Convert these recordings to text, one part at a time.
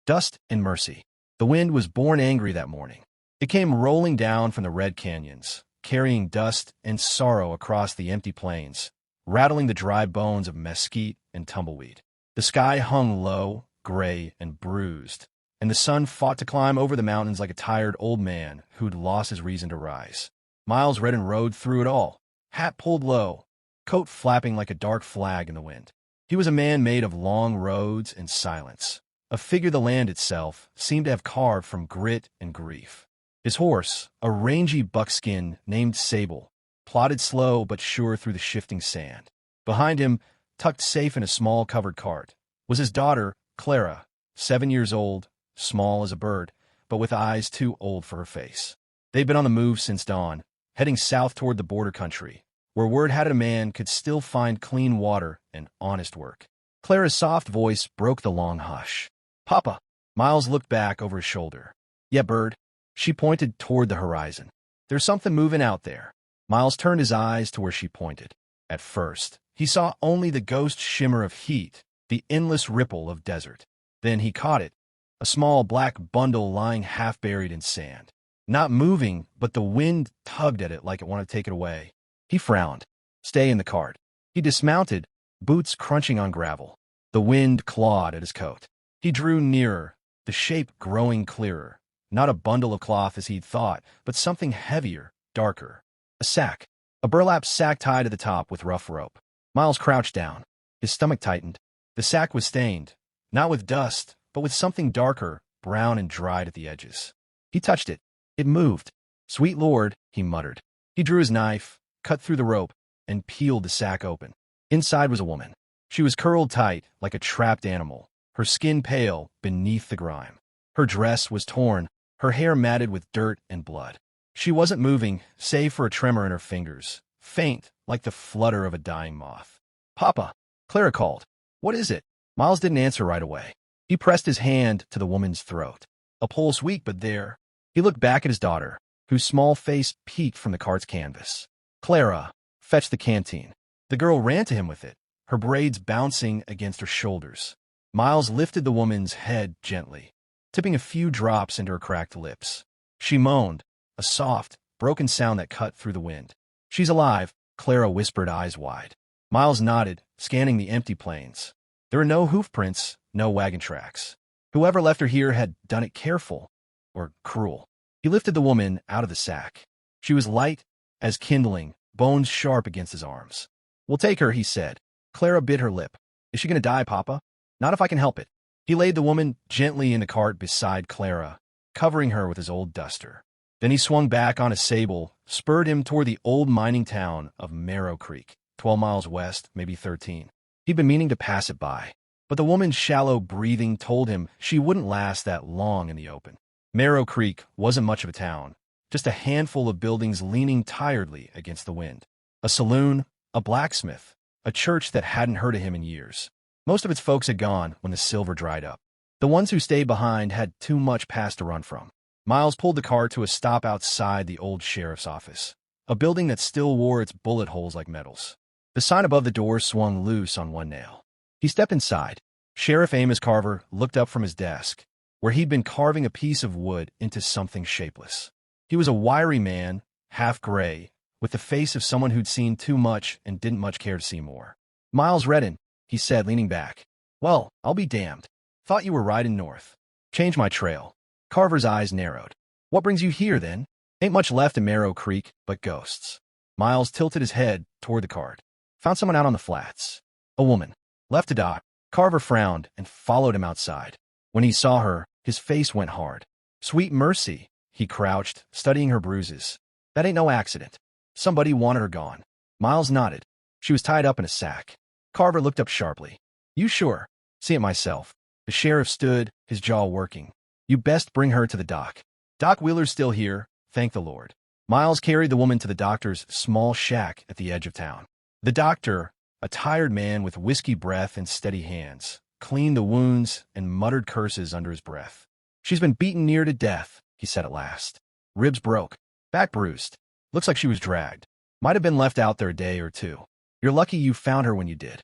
Dust and mercy. The wind was born angry that morning. It came rolling down from the red canyons, carrying dust and sorrow across the empty plains, rattling the dry bones of mesquite and tumbleweed. The sky hung low, gray, and bruised, and the sun fought to climb over the mountains like a tired old man who'd lost his reason to rise. Miles Redden rode through it all, hat pulled low, coat flapping like a dark flag in the wind. He was a man made of long roads and silence, a figure the land itself seemed to have carved from grit and grief. His horse, a rangy buckskin named Sable, plodded slow but sure through the shifting sand. Behind him, tucked safe in a small covered cart, was his daughter, Clara, 7 years old, small as a bird, but with eyes too old for her face. They'd been on the move since dawn, heading south toward the border country, where word had it a man could still find clean water and honest work. Clara's soft voice broke the long hush. "Papa." Miles looked back over his shoulder. "Yeah, bird." She pointed toward the horizon. "There's something moving out there." Miles turned his eyes to where she pointed. At first, he saw only the ghost shimmer of heat, the endless ripple of desert. Then he caught it, a small black bundle lying half buried in sand. Not moving, but the wind tugged at it like it wanted to take it away. He frowned. "Stay in the cart." He dismounted, boots crunching on gravel. The wind clawed at his coat. He drew nearer, the shape growing clearer. Not a bundle of cloth as he'd thought, but something heavier, darker. A sack. A burlap sack tied to the top with rough rope. Miles crouched down. His stomach tightened. The sack was stained, not with dust, but with something darker, brown and dried at the edges. He touched it. It moved. "Sweet Lord," he muttered. He drew his knife, cut through the rope, and peeled the sack open. Inside was a woman. She was curled tight, like a trapped animal, her skin pale beneath the grime. Her dress was torn, her hair matted with dirt and blood. She wasn't moving, save for a tremor in her fingers, faint like the flutter of a dying moth. "Papa," Clara called. "What is it?" Miles didn't answer right away. He pressed his hand to the woman's throat. A pulse weak but there. He looked back at his daughter, whose small face peeked from the cart's canvas. "Clara, fetch the canteen." The girl ran to him with it, her braids bouncing against her shoulders. Miles lifted the woman's head gently, tipping a few drops into her cracked lips. She moaned, a soft, broken sound that cut through the wind. "She's alive," Clara whispered, eyes wide. Miles nodded, scanning the empty plains. There were no hoof prints, no wagon tracks. Whoever left her here had done it careful, or cruel. He lifted the woman out of the sack. She was light as kindling, bones sharp against his arms. "We'll take her," he said. Clara bit her lip. "Is she going to die, Papa?" "Not if I can help it." He laid the woman gently in the cart beside Clara, covering her with his old duster. Then he swung back on his Sable, spurred him toward the old mining town of Marrow Creek, 12 miles west, maybe 13. He'd been meaning to pass it by, but the woman's shallow breathing told him she wouldn't last that long in the open. Marrow Creek wasn't much of a town, just a handful of buildings leaning tiredly against the wind. A saloon, a blacksmith, a church that hadn't heard of him in years. Most of its folks had gone when the silver dried up. The ones who stayed behind had too much past to run from. Miles pulled the car to a stop outside the old sheriff's office, a building that still wore its bullet holes like medals. The sign above the door swung loose on one nail. He stepped inside. Sheriff Amos Carver looked up from his desk, where he'd been carving a piece of wood into something shapeless. He was a wiry man, half gray, with the face of someone who'd seen too much and didn't much care to see more. "Miles Redden," he said, leaning back. "Well, I'll be damned. Thought you were riding north. Change my trail." Carver's eyes narrowed. "What brings you here, then?" "Ain't much left in Marrow Creek but ghosts." Miles tilted his head toward the cart. "Found someone out on the flats. A woman. Left to die." Carver frowned and followed him outside. When he saw her, his face went hard. "Sweet mercy," he crouched, studying her bruises. "That ain't no accident. Somebody wanted her gone." Miles nodded. "She was tied up in a sack." Carver looked up sharply. "You sure?" "See it myself." The sheriff stood, his jaw working. "You best bring her to the doc. Doc Wheeler's still here, thank the Lord." Miles carried the woman to the doctor's small shack at the edge of town. The doctor, a tired man with whiskey breath and steady hands, cleaned the wounds and muttered curses under his breath. "She's been beaten near to death," he said at last. "Ribs broke, back bruised. Looks like she was dragged. Might have been left out there a day or two. You're lucky you found her when you did."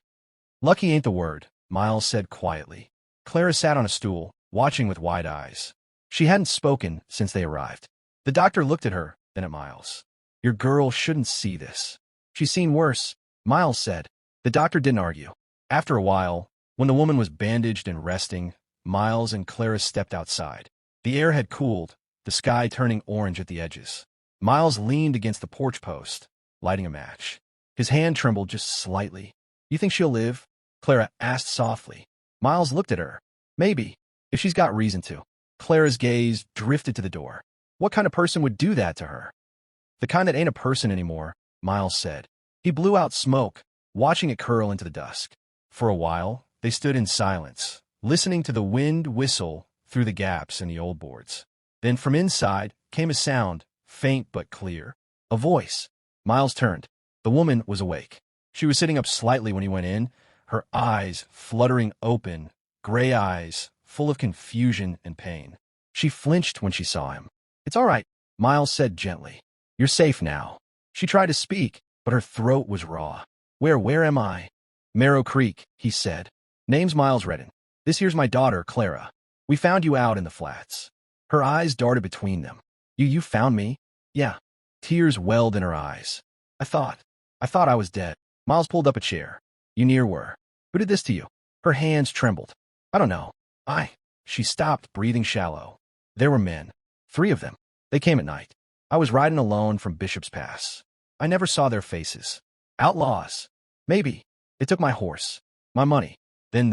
"Lucky ain't the word," Miles said quietly. Clara sat on a stool, watching with wide eyes. She hadn't spoken since they arrived. The doctor looked at her, then at Miles. Your girl shouldn't see this. She's seen worse, Miles said. The doctor didn't argue. After a while, when the woman was bandaged and resting, Miles and Clara stepped outside. The air had cooled, the sky turning orange at the edges. Miles leaned against the porch post, lighting a match. His hand trembled just slightly. You think she'll live? Clara asked softly. Miles looked at her. Maybe, if she's got reason to. Clara's gaze drifted to the door. What kind of person would do that to her? The kind that ain't a person anymore, Miles said. He blew out smoke, watching it curl into the dusk. For a while, they stood in silence, listening to the wind whistle through the gaps in the old boards. Then from inside came a sound, faint but clear. A voice. Miles turned. The woman was awake. She was sitting up slightly when he went in, her eyes fluttering open, gray eyes full of confusion and pain. She flinched when she saw him. It's all right, Miles said gently. You're safe now. She tried to speak, but her throat was raw. Where am I? Marrow Creek, he said. Name's Miles Redden. This here's my daughter, Clara. We found you out in the flats. Her eyes darted between them. You found me? Yeah. Tears welled in her eyes. I thought I was dead. Miles pulled up a chair. You near were. Who did this to you? Her hands trembled. I don't know. She stopped, breathing shallow. There were men. 3 of them. They came at night. I was riding alone from Bishop's Pass. I never saw their faces. Outlaws. Maybe. They took my horse. My money. Then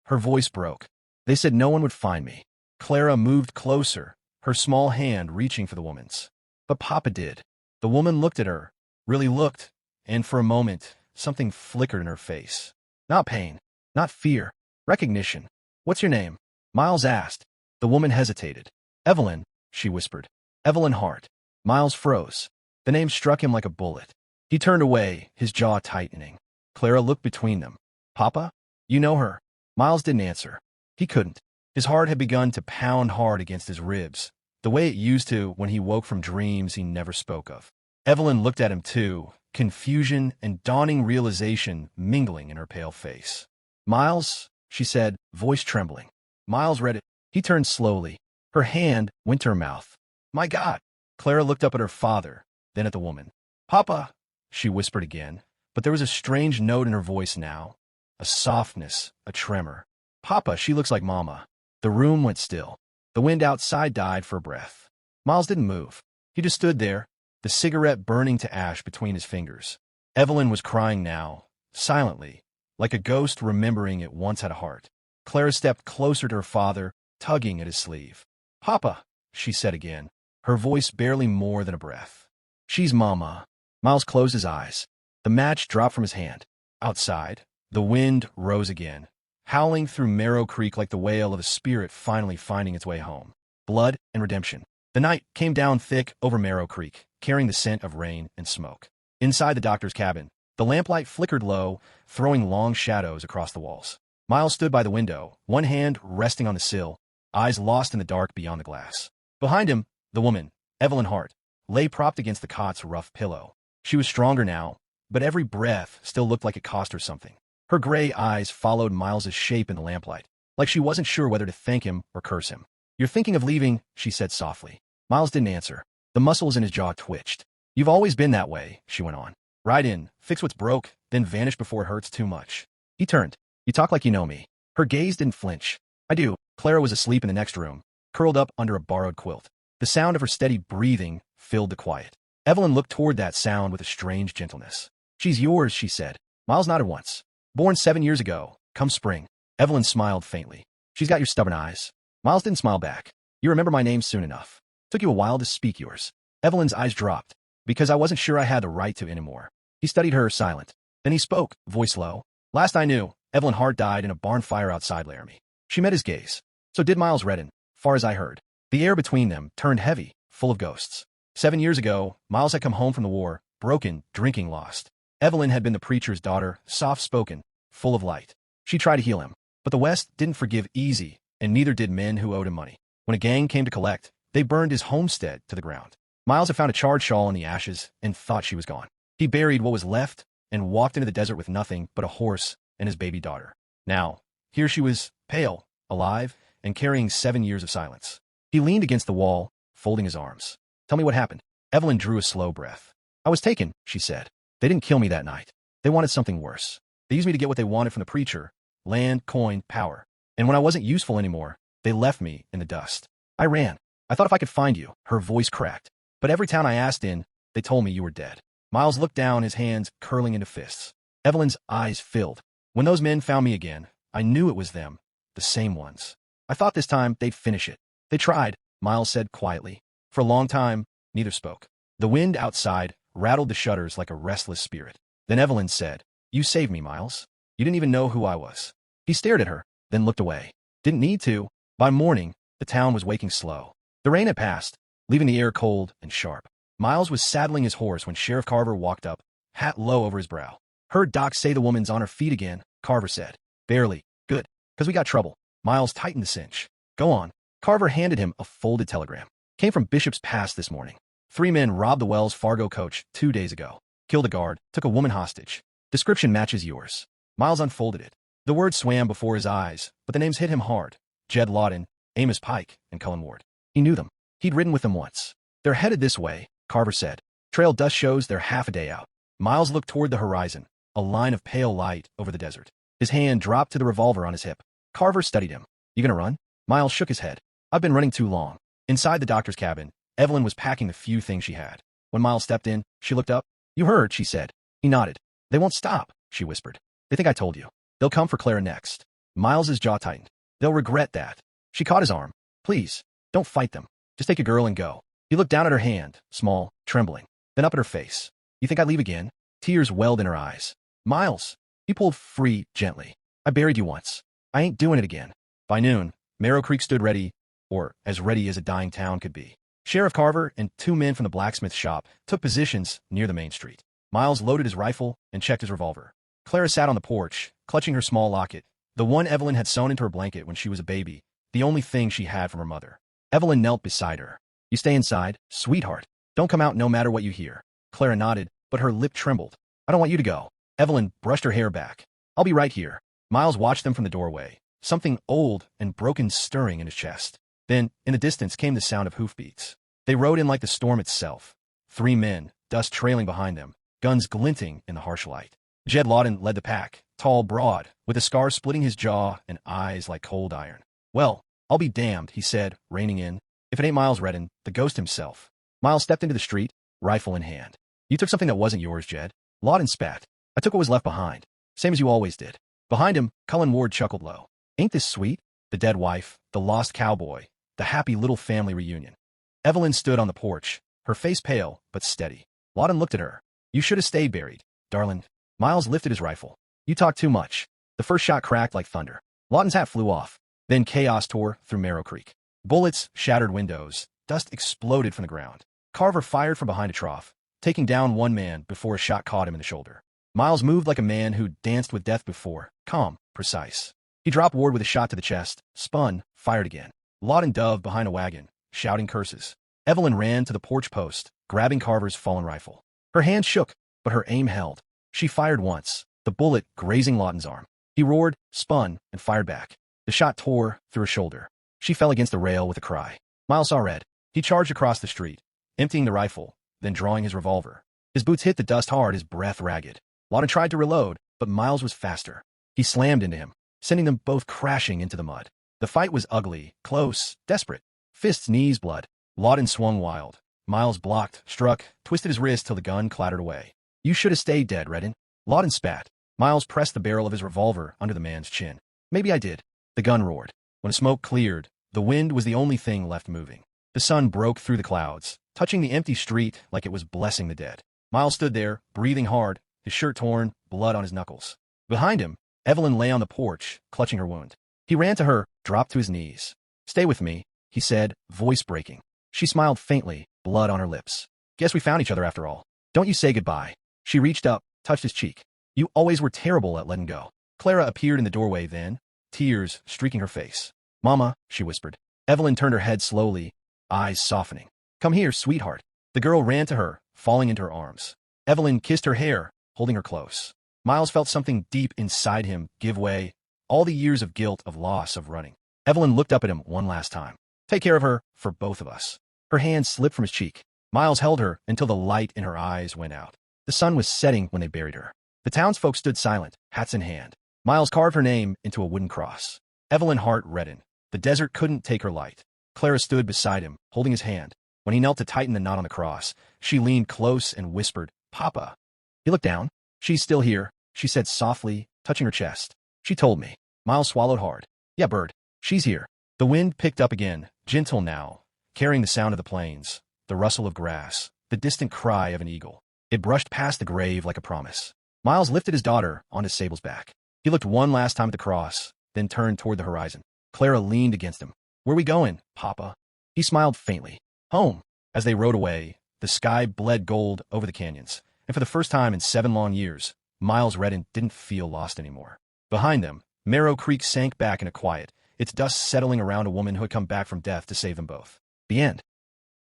her voice broke. They said no one would find me. Clara moved closer, her small hand reaching for the woman's. But Papa did. The woman looked at her, really looked, and for a moment, something flickered in her face. Not pain, not fear, recognition. What's your name? Miles asked. The woman hesitated. Evelyn, she whispered. Evelyn Hart. Miles froze. The name struck him like a bullet. He turned away, his jaw tightening. Clara looked between them. Papa? You know her? Miles didn't answer. He couldn't. His heart had begun to pound hard against his ribs, the way it used to when he woke from dreams he never spoke of. Evelyn looked at him too, confusion and dawning realization mingling in her pale face. Miles, she said, voice trembling. Miles read it. He turned slowly. Her hand went to her mouth. My God! Clara looked up at her father, then at the woman. Papa, she whispered again, but there was a strange note in her voice now, a softness, a tremor. Papa, she looks like Mama. The room went still. The wind outside died for a breath. Miles didn't move. He just stood there, the cigarette burning to ash between his fingers. Evelyn was crying now, silently, like a ghost remembering it once had a heart. Clara stepped closer to her father, tugging at his sleeve. Papa, she said again, her voice barely more than a breath. She's Mama. Miles closed his eyes. The match dropped from his hand. Outside, the wind rose again, howling through Marrow Creek like the wail of a spirit finally finding its way home. Blood and redemption. The night came down thick over Marrow Creek, carrying the scent of rain and smoke. Inside the doctor's cabin, the lamplight flickered low, throwing long shadows across the walls. Miles stood by the window, one hand resting on the sill, eyes lost in the dark beyond the glass. Behind him, the woman, Evelyn Hart, lay propped against the cot's rough pillow. She was stronger now, but every breath still looked like it cost her something. Her gray eyes followed Miles's shape in the lamplight, like she wasn't sure whether to thank him or curse him. You're thinking of leaving, she said softly. Miles didn't answer. The muscles in his jaw twitched. You've always been that way, she went on. Ride in, fix what's broke, then vanish before it hurts too much. He turned. You talk like you know me. Her gaze didn't flinch. I do. Clara was asleep in the next room, curled up under a borrowed quilt. The sound of her steady breathing filled the quiet. Evelyn looked toward that sound with a strange gentleness. She's yours, she said. Miles nodded once. Born 7 years ago, come spring. Evelyn smiled faintly. She's got your stubborn eyes. Miles didn't smile back. You remember my name soon enough. Took you a while to speak yours. Evelyn's eyes dropped, because I wasn't sure I had the right to anymore. He studied her silent. Then he spoke, voice low. Last I knew, Evelyn Hart died in a barn fire outside Laramie. She met his gaze. So did Miles Redden, far as I heard. The air between them turned heavy, full of ghosts. 7 years ago, Miles had come home from the war, broken, drinking lost. Evelyn had been the preacher's daughter, soft-spoken, full of light. She tried to heal him, but the West didn't forgive easy, and neither did men who owed him money. When a gang came to collect, they burned his homestead to the ground. Miles had found a charred shawl in the ashes and thought she was gone. He buried what was left and walked into the desert with nothing but a horse and his baby daughter. Now, here she was, pale, alive, and carrying 7 years of silence. He leaned against the wall, folding his arms. Tell me what happened. Evelyn drew a slow breath. I was taken, she said. They didn't kill me that night. They wanted something worse. They used me to get what they wanted from the preacher: land, coin, power. And when I wasn't useful anymore, they left me in the dust. I ran. I thought if I could find you. Her voice cracked. But every town I asked in, they told me you were dead. Miles looked down, his hands curling into fists. Evelyn's eyes filled. When those men found me again, I knew it was them, the same ones. I thought this time they'd finish it. They tried, Miles said quietly. For a long time, neither spoke. The wind outside rattled the shutters like a restless spirit. Then Evelyn said, You saved me, Miles. You didn't even know who I was. He stared at her, then looked away. Didn't need to. By morning, the town was waking slow. The rain had passed, leaving the air cold and sharp. Miles was saddling his horse when Sheriff Carver walked up, hat low over his brow. Heard Doc say the woman's on her feet again, Carver said. Barely. Good. 'Cause we got trouble. Miles tightened the cinch. Go on. Carver handed him a folded telegram. Came from Bishop's Pass this morning. 3 men robbed the Wells Fargo coach 2 days ago. Killed a guard, took a woman hostage. Description matches yours. Miles unfolded it. The words swam before his eyes, but the names hit him hard. Jed Lawton, Amos Pike, and Cullen Ward. He knew them. He'd ridden with them once. They're headed this way, Carver said. Trail dust shows they're half a day out. Miles looked toward the horizon, a line of pale light over the desert. His hand dropped to the revolver on his hip. Carver studied him. You gonna run? Miles shook his head. I've been running too long. Inside the doctor's cabin, Evelyn was packing the few things she had. When Miles stepped in, she looked up. You heard, she said. He nodded. They won't stop, she whispered. They think I told you. They'll come for Clara next. Miles's jaw tightened. They'll regret that. She caught his arm. Please, don't fight them. Just take a girl and go. He looked down at her hand, small, trembling, then up at her face. You think I'd leave again? Tears welled in her eyes. Miles. He pulled free gently. I buried you once. I ain't doing it again. By noon, Marrow Creek stood ready, or as ready as a dying town could be. Sheriff Carver and 2 men from the blacksmith shop took positions near the main street. Miles loaded his rifle and checked his revolver. Clara sat on the porch, clutching her small locket, the one Evelyn had sewn into her blanket when she was a baby, the only thing she had from her mother. Evelyn knelt beside her. You stay inside, sweetheart. Don't come out no matter what you hear. Clara nodded, but her lip trembled. I don't want you to go. Evelyn brushed her hair back. I'll be right here. Miles watched them from the doorway, something old and broken stirring in his chest. Then, in the distance came the sound of hoofbeats. They rode in like the storm itself. 3 men, dust trailing behind them, guns glinting in the harsh light. Jed Lawton led the pack, tall, broad, with a scar splitting his jaw and eyes like cold iron. Well, I'll be damned, he said, reining in. If it ain't Miles Redden, the ghost himself. Miles stepped into the street, rifle in hand. You took something that wasn't yours, Jed. Lawton spat. I took what was left behind. Same as you always did. Behind him, Cullen Ward chuckled low. Ain't this sweet? The dead wife, the lost cowboy, the happy little family reunion. Evelyn stood on the porch, her face pale but steady. Lawton looked at her. You should have stayed buried, darling. Miles lifted his rifle. You talk too much. The first shot cracked like thunder. Lawton's hat flew off. Then chaos tore through Marrow Creek. Bullets shattered windows. Dust exploded from the ground. Carver fired from behind a trough, taking down 1 man before a shot caught him in the shoulder. Miles moved like a man who'd danced with death before, calm, precise. He dropped Ward with a shot to the chest, spun, fired again. Lawton dove behind a wagon, shouting curses. Evelyn ran to the porch post, grabbing Carver's fallen rifle. Her hand shook, but her aim held. She fired once, the bullet grazing Lawton's arm. He roared, spun, and fired back. The shot tore through her shoulder. She fell against the rail with a cry. Miles saw red. He charged across the street, emptying the rifle, then drawing his revolver. His boots hit the dust hard, his breath ragged. Lawton tried to reload, but Miles was faster. He slammed into him, sending them both crashing into the mud. The fight was ugly, close, desperate. Fists, knees, blood. Lawton swung wild. Miles blocked, struck, twisted his wrist till the gun clattered away. You should have stayed dead, Redden. Lawton spat. Miles pressed the barrel of his revolver under the man's chin. Maybe I did. The gun roared. When smoke cleared, the wind was the only thing left moving. The sun broke through the clouds, touching the empty street like it was blessing the dead. Miles stood there, breathing hard, his shirt torn, blood on his knuckles. Behind him, Evelyn lay on the porch, clutching her wound. He ran to her, dropped to his knees. Stay with me, he said, voice breaking. She smiled faintly, blood on her lips. Guess we found each other after all. Don't you say goodbye. She reached up, touched his cheek. You always were terrible at letting go. Clara appeared in the doorway then, tears streaking her face. Mama, she whispered. Evelyn turned her head slowly, eyes softening. Come here, sweetheart. The girl ran to her, falling into her arms. Evelyn kissed her hair, holding her close. Miles felt something deep inside him give way, all the years of guilt, of loss, of running. Evelyn looked up at him one last time. Take care of her, for both of us. Her hand slipped from his cheek. Miles held her until the light in her eyes went out. The sun was setting when they buried her. The townsfolk stood silent, hats in hand. Miles carved her name into a wooden cross. Evelyn's heart reddened. The desert couldn't take her light. Clara stood beside him, holding his hand. When he knelt to tighten the knot on the cross, she leaned close and whispered, "Papa." He looked down. "She's still here," she said softly, touching her chest. "She told me." Miles swallowed hard. "Yeah, Bird. She's here." The wind picked up again, gentle now, carrying the sound of the plains, the rustle of grass, the distant cry of an eagle. It brushed past the grave like a promise. Miles lifted his daughter onto Sable's back. He looked one last time at the cross, then turned toward the horizon. Clara leaned against him. "Where we going, Papa?" He smiled faintly. "Home." As they rode away, the sky bled gold over the canyons, and for the first time in 7 long years, Miles Redden didn't feel lost anymore. Behind them, Marrow Creek sank back into quiet, its dust settling around a woman who had come back from death to save them both. The end.